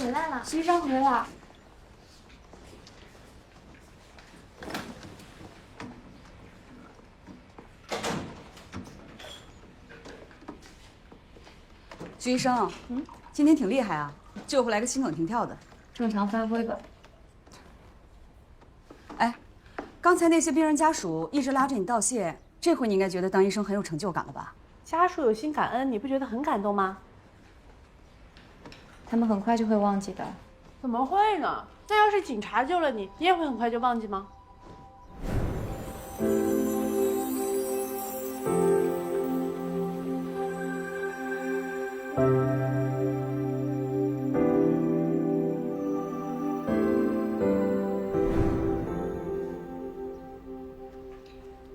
回来了，徐医生回来了。徐医生，今天挺厉害啊，救回来个心梗停跳的。正常发挥吧。哎，刚才那些病人家属一直拉着你道谢，这回你应该觉得当医生很有成就感了吧？家属有心感恩，你不觉得很感动吗？他们很快就会忘记的。怎么会呢？那要是警察救了你，你也会很快就忘记吗？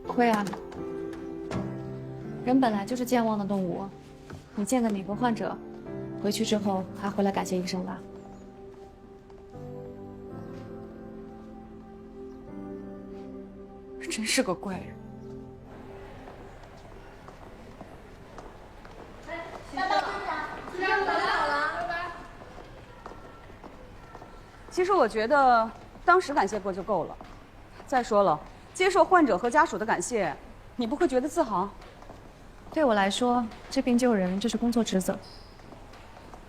会啊，人本来就是健忘的动物。你见个哪个患者，回去之后还回来感谢医生吧？真是个怪人。其实我觉得当时感谢过就够了。再说了，接受患者和家属的感谢，你不会觉得自豪？对我来说，治病救人这是工作职责。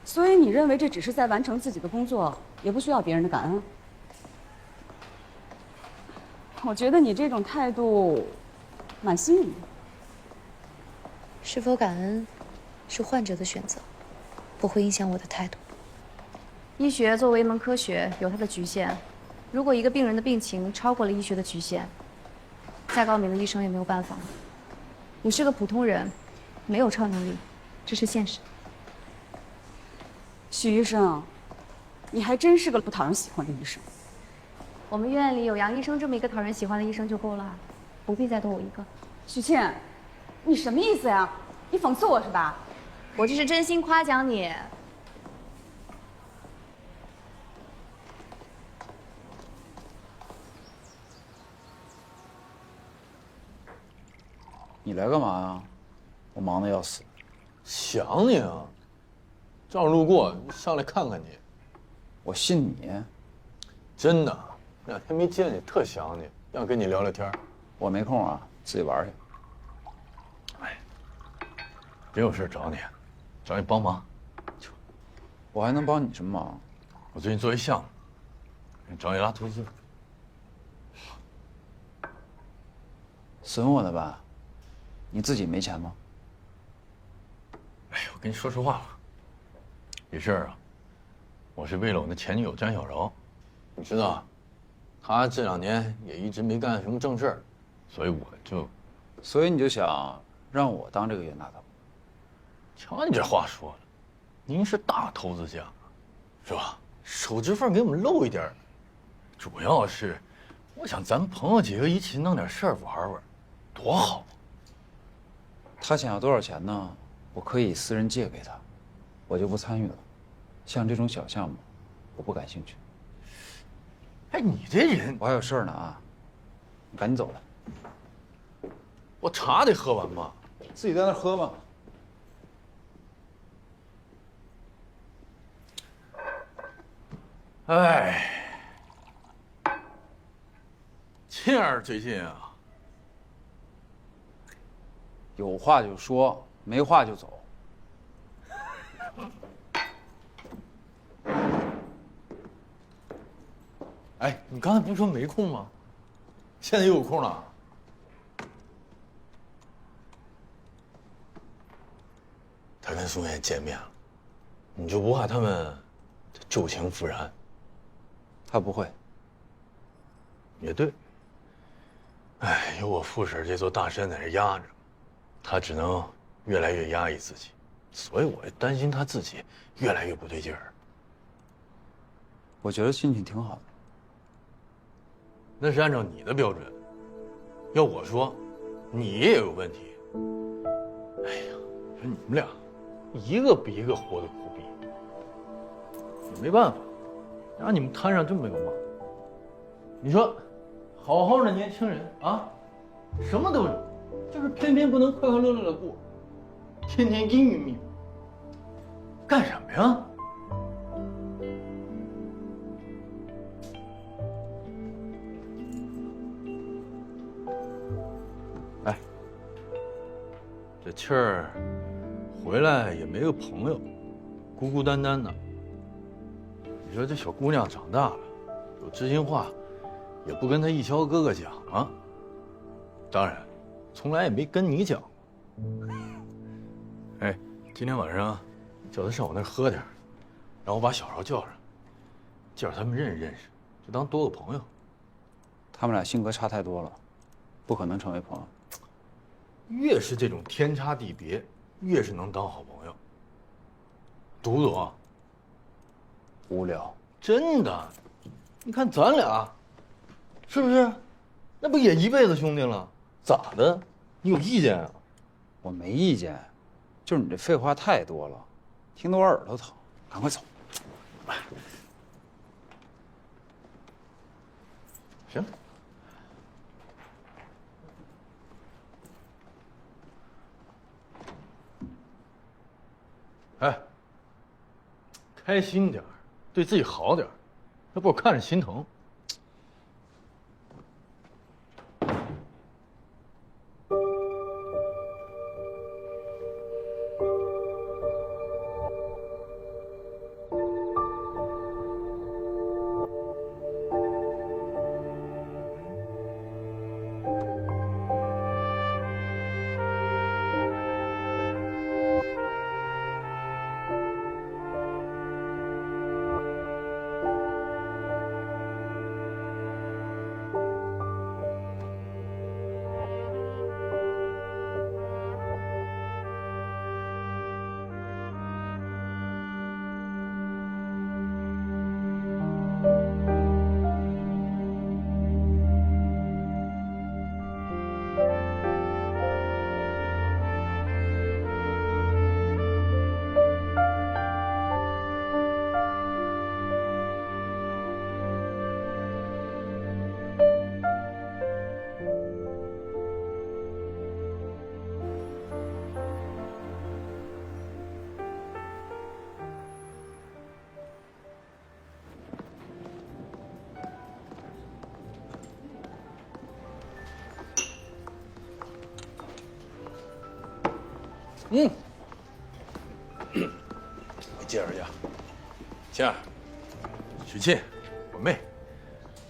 所以你认为这只是在完成自己的工作，也不需要别人的感恩？我觉得你这种态度蛮新颖的。是否感恩，是患者的选择，不会影响我的态度。医学作为一门科学，有它的局限。如果一个病人的病情超过了医学的局限，再高明的医生也没有办法。我是个普通人，没有超能力，这是现实。许医生，你还真是个不讨人喜欢的医生。我们院里有杨医生这么一个讨人喜欢的医生就够了，不必再多我一个。许倩，你什么意思呀？你讽刺我是吧？我这是真心夸奖你。你来干嘛呀？我忙得要死。想你啊，正好路过，上来看看你。我信你？真的，2天没见你，特想你，想跟你聊聊天。我没空啊，自己玩去。哎，真有事找你，找你帮忙。我还能帮你什么忙？我最近做一项目，找你拉投资。损我呢吧？你自己没钱吗？哎，我跟你说实话吧，这事儿啊，我是为了我那前女友詹小柔，你知道，她这2年也一直没干什么正事儿，所以你就想让我当这个冤大头？瞧你这话说的，您是大投资家，是吧？手指缝给我们露一点儿，主要是我想咱朋友几个一起弄点事儿玩玩，多好啊！他想要多少钱呢？我可以私人借给他，我就不参与了。像这种小项目，我不感兴趣。哎，你这人，我还有事儿呢啊！你赶紧走了。我茶得喝完吧？自己在那喝吧。哎，倩儿最近啊，有话就说，没话就走。哎，你刚才不是说没空吗？现在又有空了。他跟宋妍见面了，你就不怕他们旧情复燃？他不会。也对。哎，有我傅婶这座大山在这压着，他只能越来越压抑自己，所以我担心他自己越来越不对劲儿。我觉得心情挺好的。那是按照你的标准，要我说，你也有问题。哎呀，说你们俩，一个比一个活得苦逼，也没办法，让你们摊上这么个忙。你说，好好的年轻人啊，什么都有，就是偏偏不能快快乐乐的过，天天阴云密布，干什么呀？气儿，回来也没个朋友，孤孤单单的。你说这小姑娘长大了，有知心话，也不跟她一霄哥哥讲啊。当然，从来也没跟你讲过。哎，今天晚上叫她上我那儿喝点，让我把小邵叫上，介绍他们认识认识，就当多个朋友。他们俩性格差太多了，不可能成为朋友。越是这种天差地别，越是能当好朋友。懂不懂啊？无聊。真的，你看咱俩，是不是？那不也一辈子兄弟了？咋的？你有意见啊？我没意见，就是你这废话太多了，听得我耳朵疼。赶快走。行。哎，开心点儿，对自己好点儿，要不我看着心疼。我介绍一下，倩儿，许沁，我妹，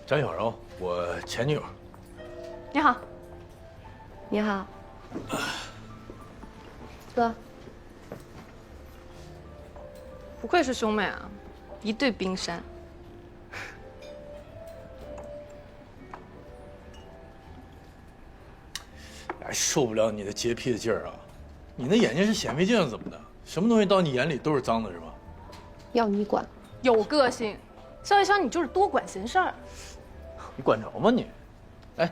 张小柔，我前女友。你好。你好。哥。不愧是兄妹啊，一对冰山。哎，受不了你的洁癖的劲儿啊！你那眼睛是显微镜怎么的？什么东西到你眼里都是脏的，是吧？要你管？有个性，肖一肖，你就是多管闲事儿。你管着吗你？哎，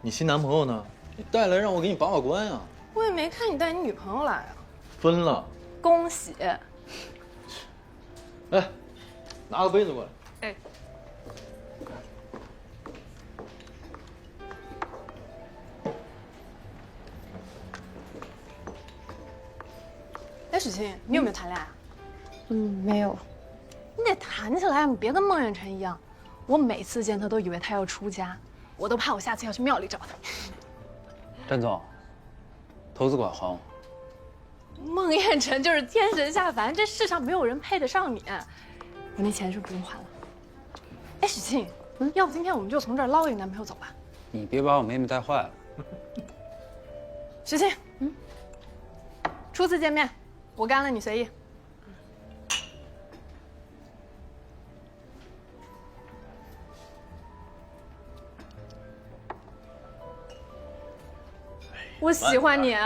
你新男朋友呢？你带来让我给你把把关呀。我也没看你带你女朋友来啊。分了。恭喜。哎，拿个杯子过来。哎。哎，许沁，你有没有谈恋爱啊？没有。你得谈起来，你别跟孟远辰一样。我每次见他都以为他要出家，我都怕我下次要去庙里找他。詹总，投资款还我。孟宴臣就是天神下凡，这世上没有人配得上你。我那钱是不是不用还了？哎，许沁，要不今天我们就从这儿捞一个男朋友走吧？你别把我妹妹带坏了。许沁，初次见面，我干了，你随意。我喜欢你，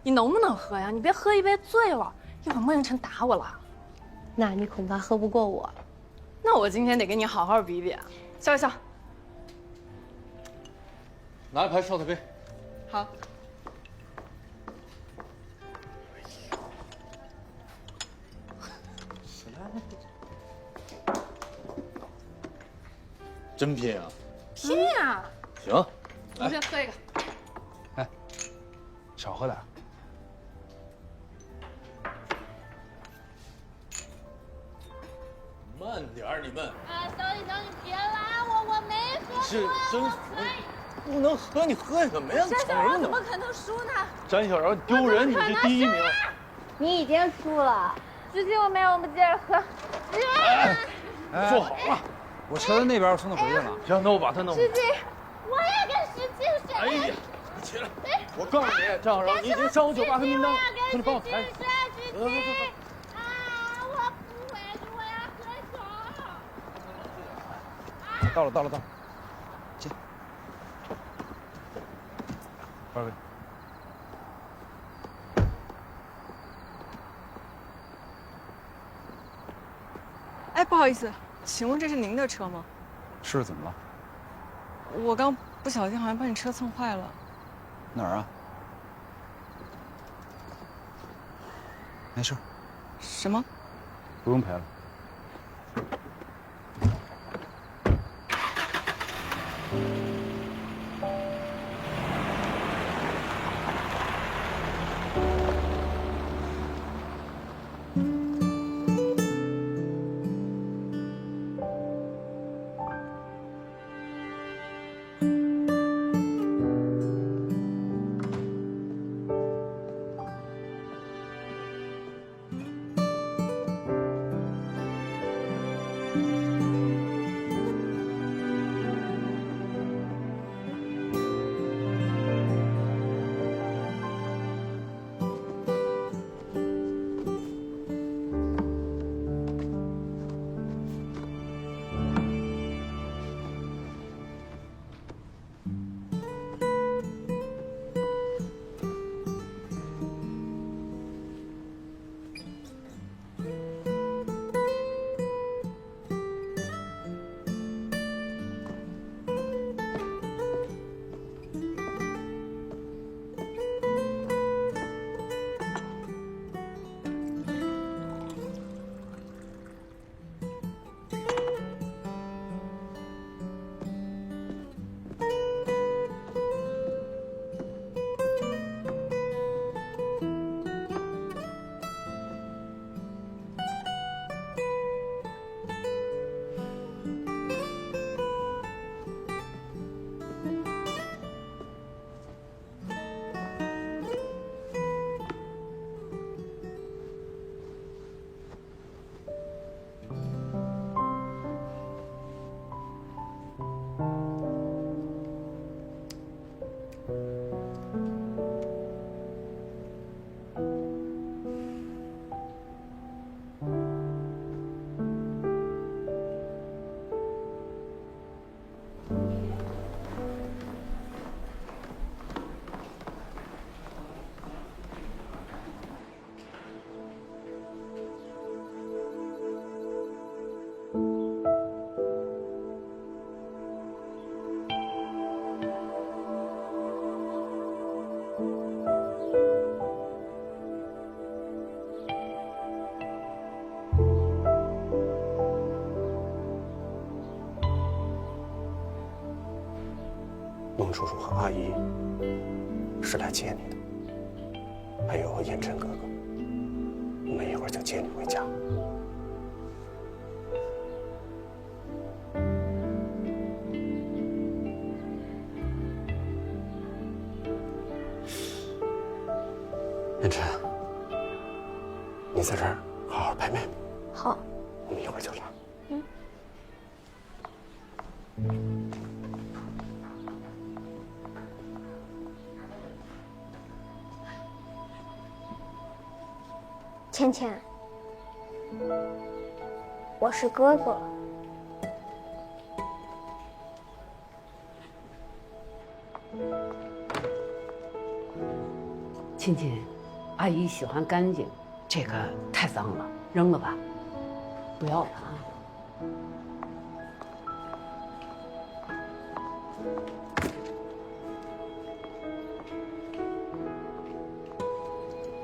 你能不能喝呀？你别喝一杯醉了，一会儿孟宴臣打我了。那你恐怕喝不过我。那我今天得跟你好好比比。笑一笑。拿一盘烧菜杯。好。真拼啊！拼呀！行，我先喝一个。哎，少喝点。慢点儿，你们。啊，小李小，你别拉我，我没喝。是真服不能喝，你喝什么呀？单小柔怎么可能输呢？詹小柔丢人，你是第1名。你已经输了。知心，我没有，我们接着喝。坐好了，我车在那边，我送他回去了。行，那我把他弄。知心，我也跟石庆学。哎呀，你起来！我告诉你，张小柔，你已经上我酒吧的名单了，快点帮我抬。知心，啊，我不回去，我要喝酒。到了，进。二位。哎，不好意思，请问这是您的车吗？是怎么了？我刚不小心好像把你车蹭坏了。哪儿啊？没事。什么？不用赔了。孟叔叔和阿姨是来接你的，还有燕琛哥哥，我们一会儿就接你回家。燕琛，你在这儿好好陪妹妹。好。我们一会儿就来。芊芊，我是哥哥。芊芊，阿姨喜欢干净，这个太脏了，扔了吧，不要了啊。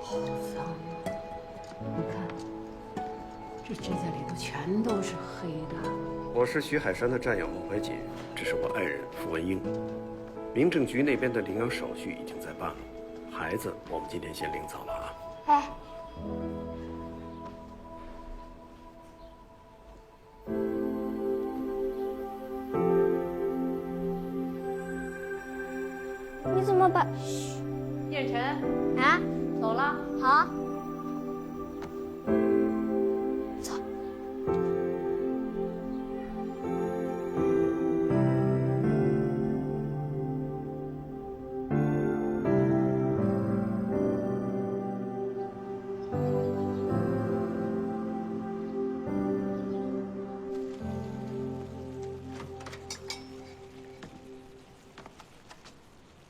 好脏啊！你看，这指甲里头全都是黑的。我是徐海山的战友孟怀瑾，这是我爱人傅文英。民政局那边的领养手续已经在办了，孩子我们今天先领走了啊。哎，么办？叶晨啊，走了。好。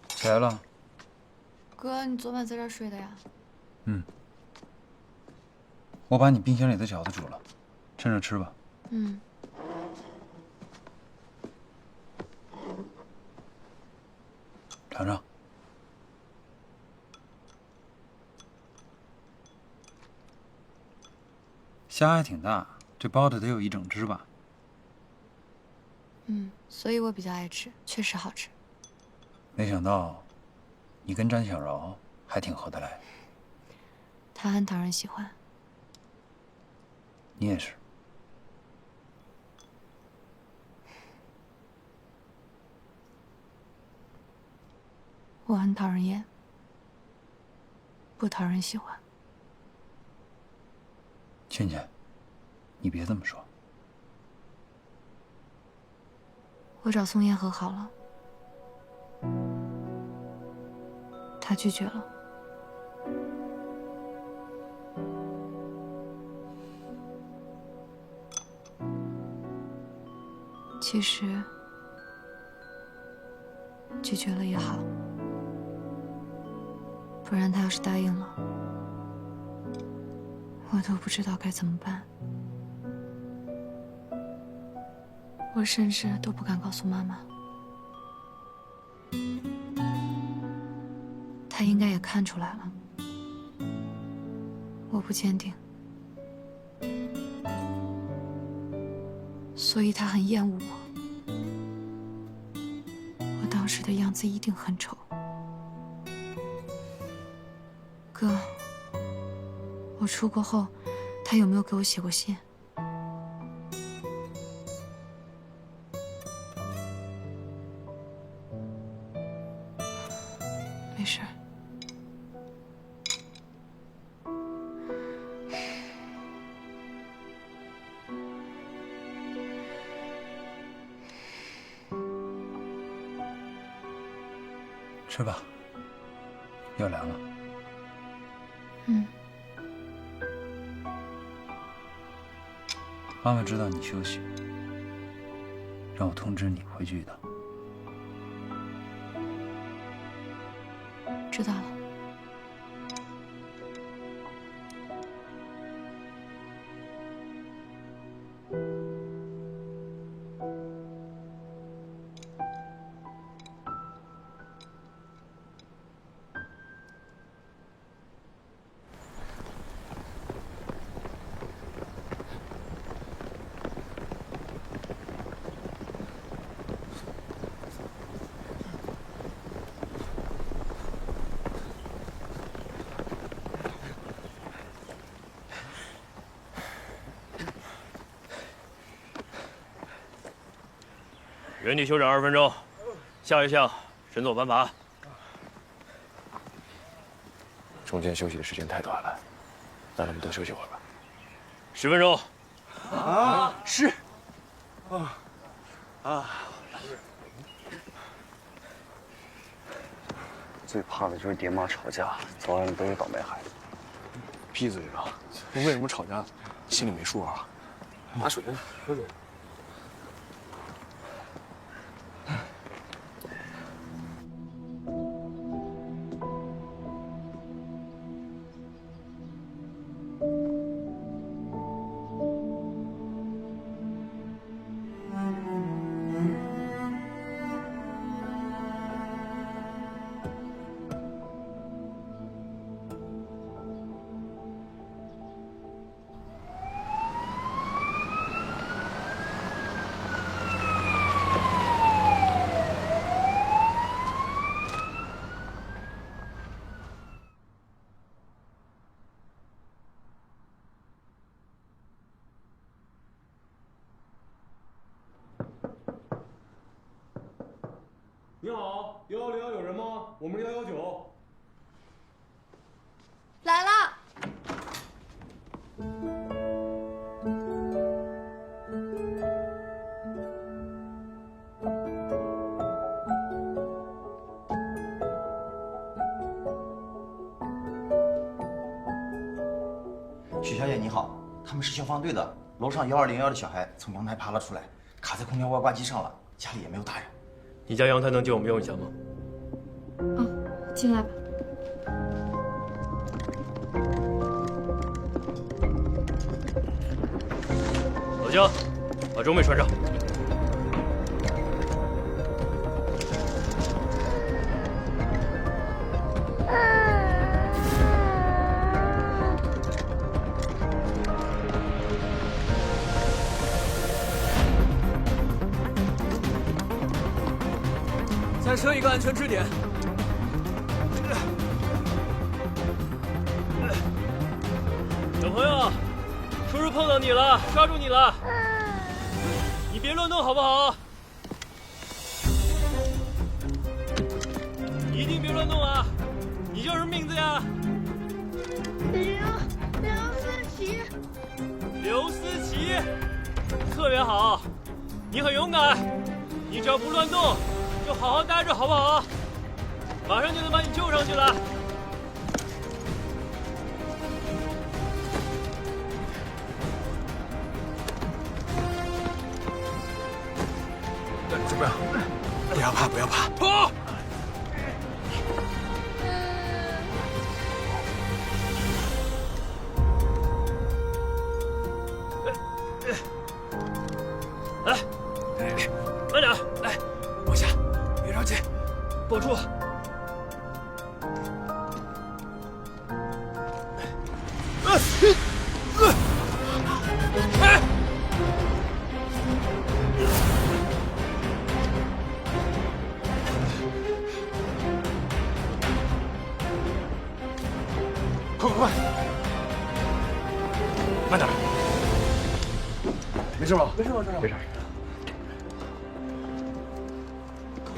起来了。哥，你昨晚在这儿睡的呀？嗯。我把你冰箱里的饺子煮了，趁热吃吧。嗯。尝尝。虾还挺大，这包的得有1整只吧？嗯，所以我比较爱吃，确实好吃。没想到，你跟展小饶还挺合得来。他很讨人喜欢。你也是。我很讨人厌，不讨人喜欢。倩倩，你别这么说。我找宋嫣和好了，他拒绝了。其实，拒绝了也好，不然他要是答应了，我都不知道该怎么办。我甚至都不敢告诉妈妈。她应该也看出来了，我不坚定，所以她很厌恶我。我当时的样子一定很丑。哥，我出国后，他有没有给我写过信？没事。吃吧，要凉了。嗯。妈妈知道你休息，让我通知你回去一趟。知道了。原地休整20分钟，下一项神走攀爬。中间休息的时间太短了，让他们多休息会儿吧。10分钟。啊，是。最怕的就是爹妈吵架，早晚都是倒霉孩子。闭嘴吧！为什么吵架，心里没数啊？拿水，喝水。你好，110有人吗？我们119。来了。许小姐你好，他们是消防队的。楼上1201的小孩从阳台爬了出来，卡在空调外挂机上了，家里也没有大人。你家阳台能借我们用一下吗？进来吧。老姜，把装备穿上。再设一个安全支点。小朋友，叔叔碰到你了，抓住你了，你别乱动好不好？一定别乱动啊！你叫什么名字呀？刘思琪。刘思琪，特别好，你很勇敢，你只要不乱动，就好好待着好不好？马上就能把你救上去了。怎么样？不要怕，不要怕。跑！来，慢点，来，往下，别着急，抱住。快！慢点，没事吧？没事，没事。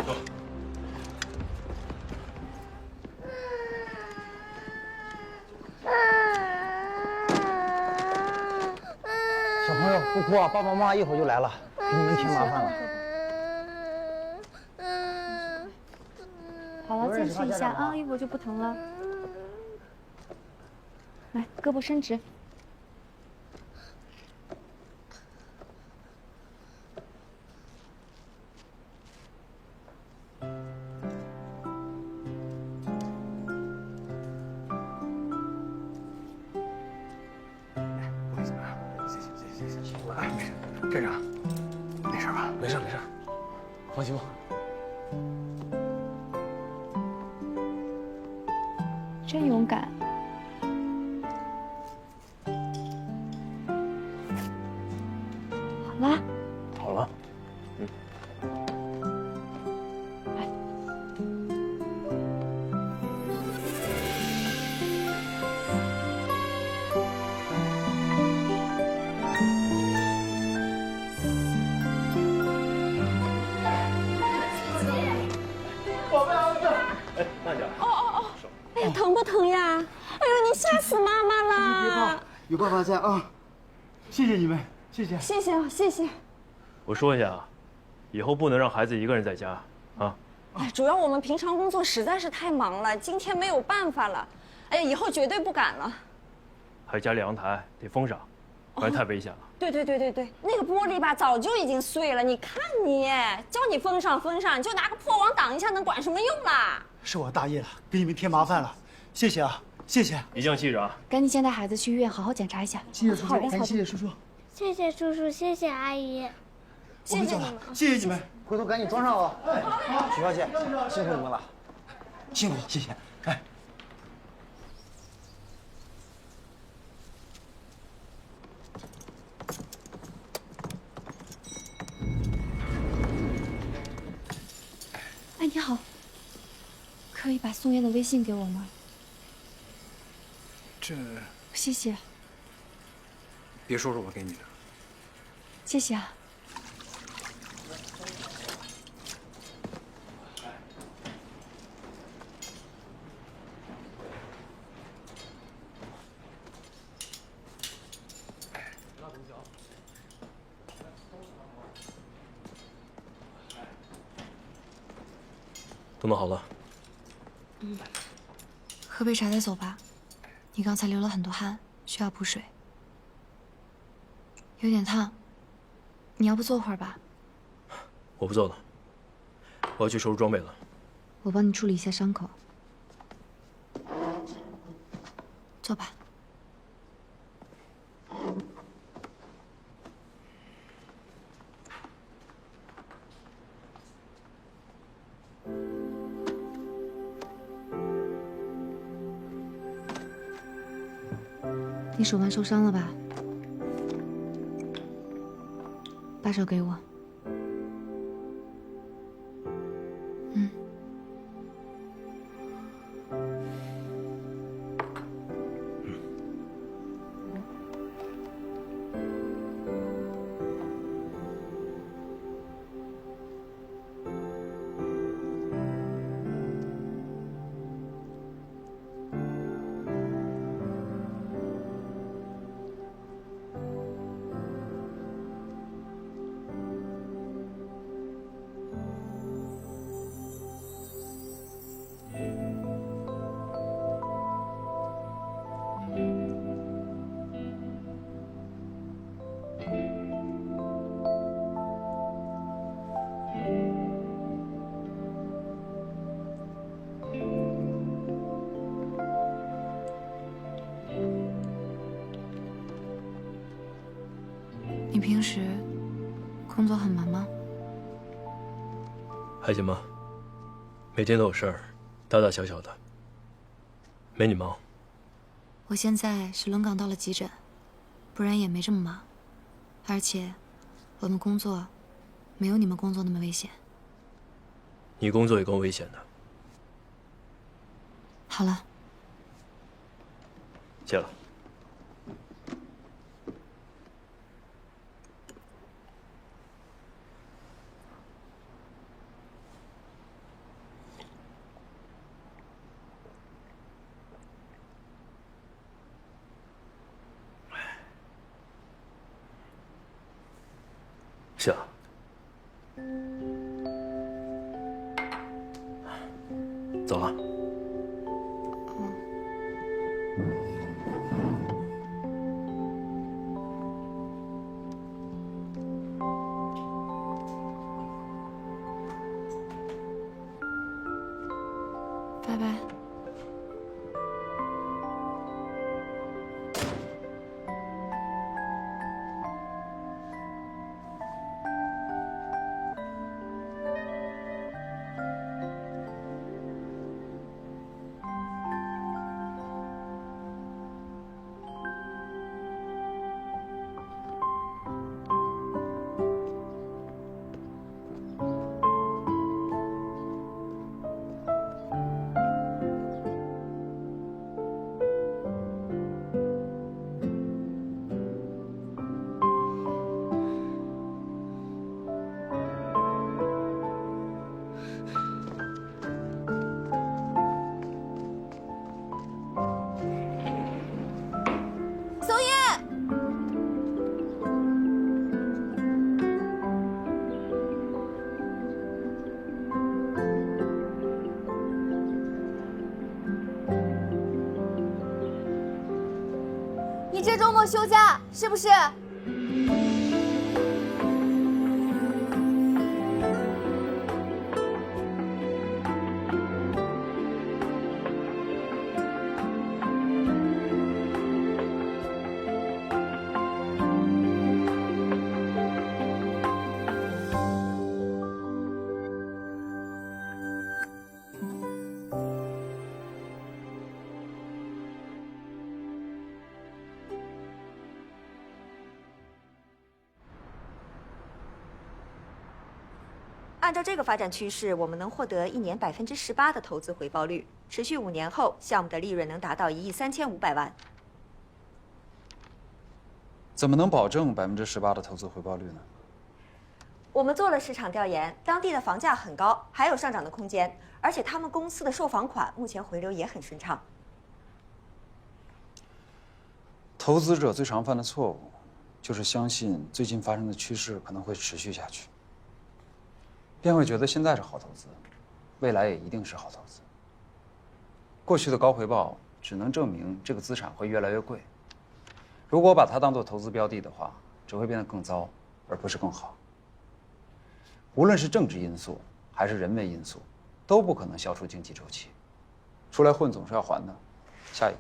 走。小朋友不哭啊，爸爸妈妈一会儿就来了，给你们添麻烦了。好了，坚持一下啊，一会儿就不疼了。来，胳膊伸直。哎，没事，站长，没事吧？没事，放心吧。真勇敢。好了。好了。哎呀，疼不疼呀？哎呦，你吓死妈妈了！别怕，有爸爸在啊！谢谢你们，谢谢。谢谢啊，谢谢。我说一下啊，以后不能让孩子一个人在家啊。哎，主要我们平常工作实在是太忙了，今天没有办法了。哎，以后绝对不敢了。还有家里阳台得封上，不然太危险了。对，那个玻璃吧早就已经碎了，你看你，叫你封上，你就拿个破网挡一下，能管什么用啦？是我大意了，给你们添麻烦了，谢谢啊，谢谢。一定记着啊！赶紧先带孩子去医院好好检查一下。谢谢叔叔，感谢叔叔。谢谢叔叔，谢谢阿姨。谢谢你们，谢谢你们，回头赶紧装上哦。许小姐，辛苦你们了，辛苦，谢谢。哎，哎，你好，可以把宋燕的微信给我吗？这，谢谢，别说是我给你的。谢谢啊。都弄好了。喝杯茶再走吧。你刚才流了很多汗，需要补水。有点烫，你要不坐会儿吧？我不坐了，我要去收拾装备了。我帮你处理一下伤口。坐吧。你手腕受伤了吧？把手给我。你平时工作很忙吗？还行吧，每天都有事儿，大大小小的，没你忙。我现在是轮岗到了急诊，不然也没这么忙。而且，我们工作没有你们工作那么危险。你工作也更危险的。好了，谢了。谢了。走了。拜拜。你这周末休假是不是？按照这个发展趋势，我们能获得1年18%的投资回报率，持续5年后，项目的利润能达到1亿3500万。怎么能保证18%的投资回报率呢？我们做了市场调研，当地的房价很高，还有上涨的空间，而且他们公司的售房款目前回流也很顺畅。投资者最常犯的错误，就是相信最近发生的趋势可能会持续下去。便会觉得现在是好投资，未来也一定是好投资。过去的高回报只能证明这个资产会越来越贵。如果把它当做投资标的的话，只会变得更糟，而不是更好。无论是政治因素还是人为因素，都不可能消除经济周期。出来混总是要还的。下一个。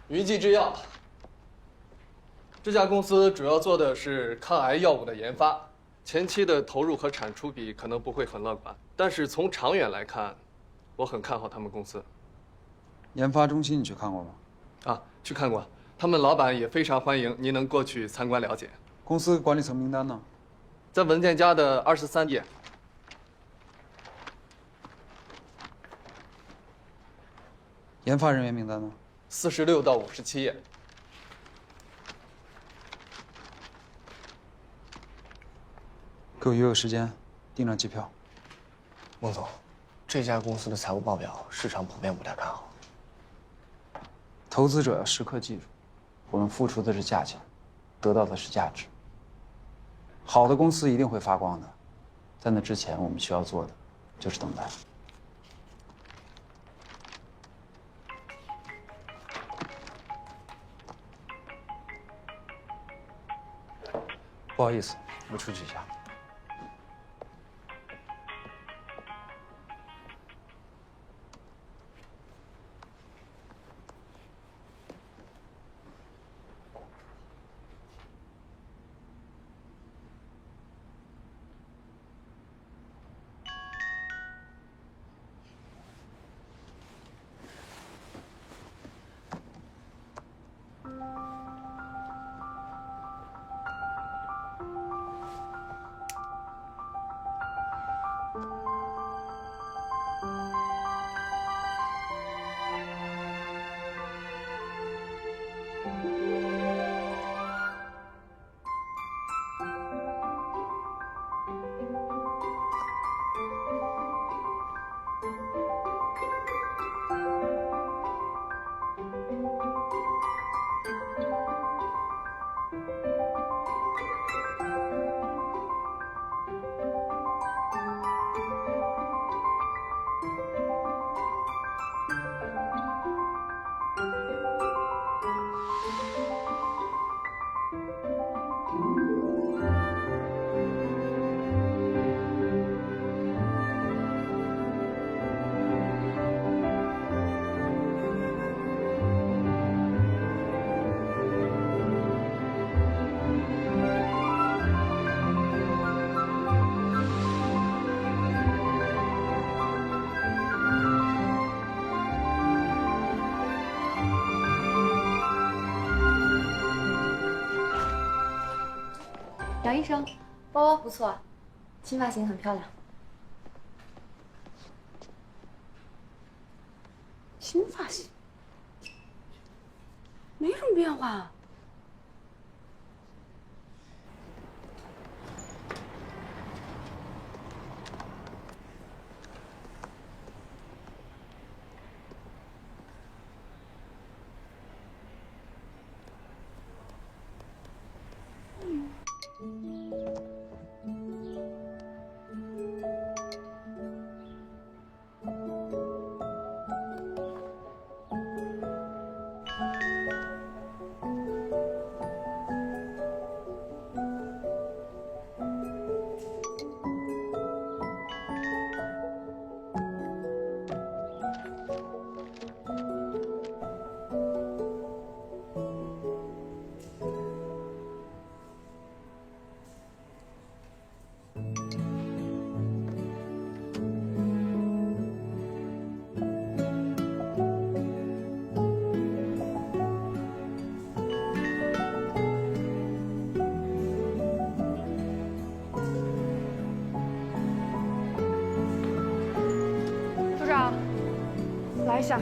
云际制药，这家公司主要做的是抗癌药物的研发，前期的投入和产出比可能不会很乐观，但是从长远来看，我很看好他们公司。研发中心你去看过吗？啊，去看过，他们老板也非常欢迎您能过去参观了解。公司管理层名单呢？在文件夹的23页。研发人员名单呢？46到57页。给我约个时间，订张机票。孟总，这家公司的财务报表市场普遍不太看好。投资者要时刻记住，我们付出的是价钱，得到的是价值。好的公司一定会发光的，在那之前，我们需要做的就是等待。不好意思，我出去一下。杨医生，包包不错，新发型很漂亮。新发型，没什么变化。来一下。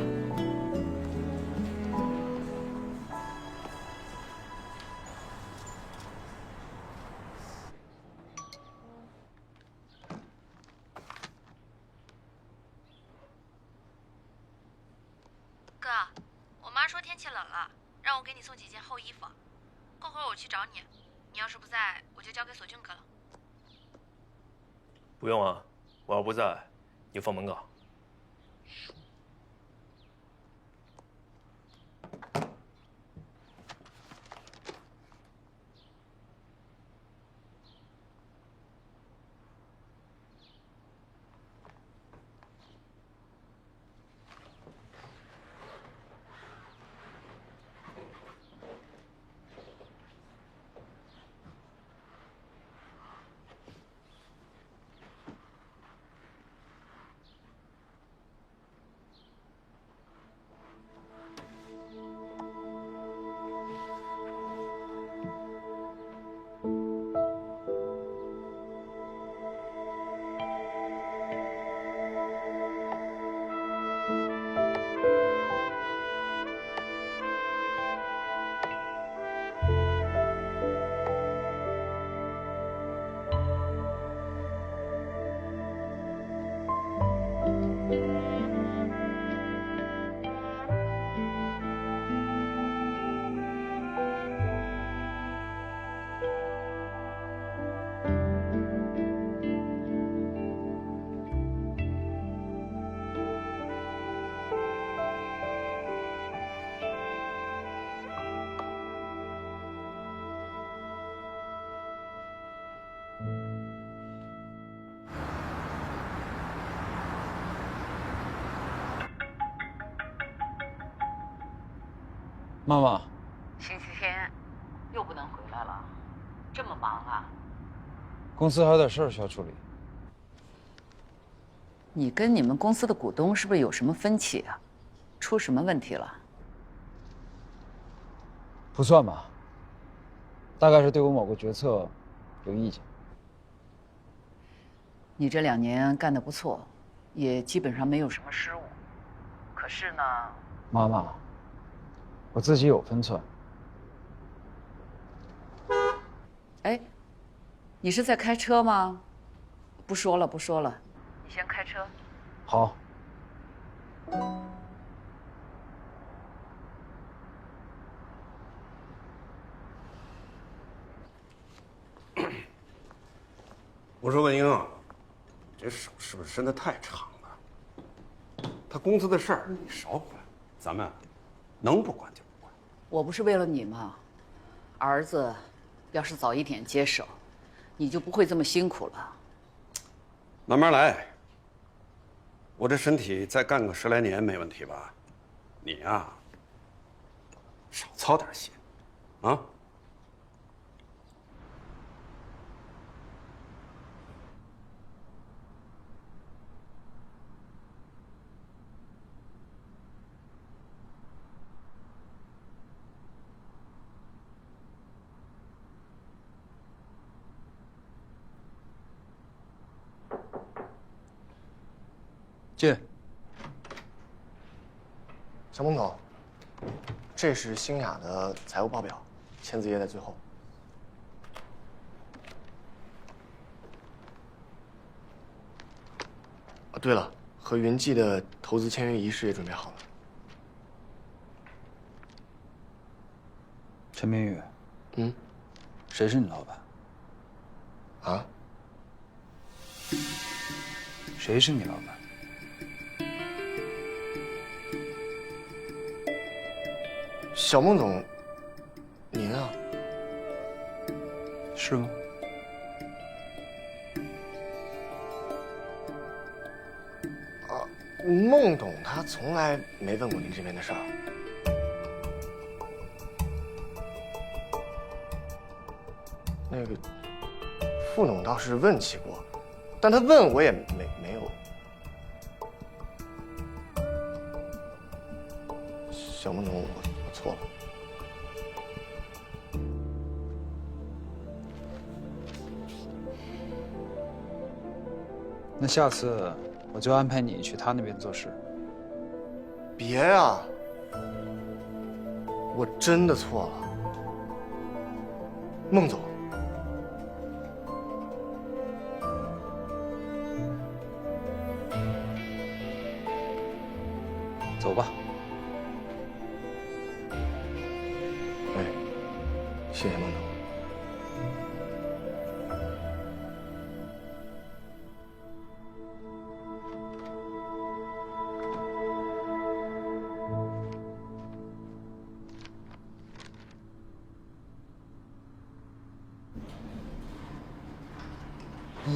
哥，我妈说天气冷了，让我给你送几件厚衣服。过会儿我去找你，你要是不在，我就交给索俊哥了。不用啊，我要不在，你放门岗。妈妈，星期天又不能回来了，这么忙啊？公司还有点事儿需要处理。你跟你们公司的股东是不是有什么分歧啊？出什么问题了？不算吧，大概是对我某个决策有意见。你这2年干得不错，也基本上没有什么失误。可是呢，妈妈，我自己有分寸。哎，你是在开车吗？不说了，不说了，你先开车。好。我说文英啊，这手是不是伸得太长了？他公司的事儿你少管，咱们能不管就不管。我不是为了你吗？儿子要是早一点接手，你就不会这么辛苦了。慢慢来。我这身体再干个10来年没问题吧？你呀，少操点心，啊。进。小孟总，这是新雅的财务报表，签字页在最后。啊，对了，和云记的投资签约仪式也准备好了。陈明宇，谁是你老板？啊？谁是你老板？小孟总，您啊？是吗？孟董他从来没问过您这边的事儿。那个副董倒是问起过，但他问我也没有。小孟总，我错了。那下次我就安排你去他那边做事。别啊！我真的错了，孟总。走吧。谢谢孟总。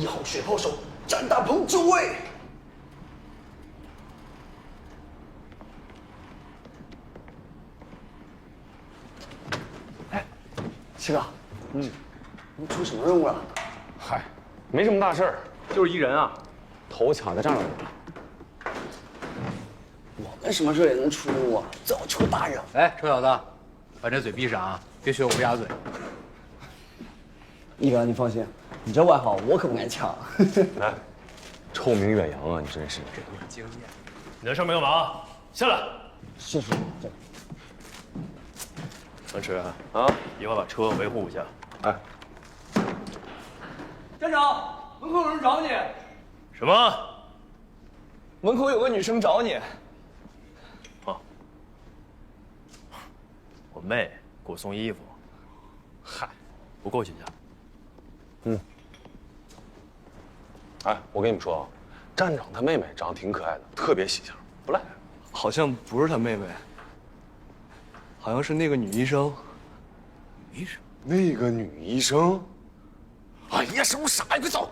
1号水炮手詹大鹏就位。七哥，你出什么任务了？嗨，没什么大事儿，就是一人啊，头卡在这儿了。我们什么时候也能出任务啊？最好出大任务。哎，臭小子，把这嘴闭上啊，别学我乌鸦嘴。一哥，你放心，你这外号我可不敢抢。来，臭名远扬啊！你真是真有经验。你在上面干嘛？下来。谢师傅。王驰啊，一会儿把车维护一下。哎，站长，门口有人找你。什么？门口有个女生找你。哦，我妹给我送衣服。嗨，不过去一下。嗯。哎，我跟你们说啊，站长他妹妹长得挺可爱的，特别喜庆，不赖。好像不是他妹妹，好像是那个女医生。医生？那个女医生？哎呀，什么傻呀！快走！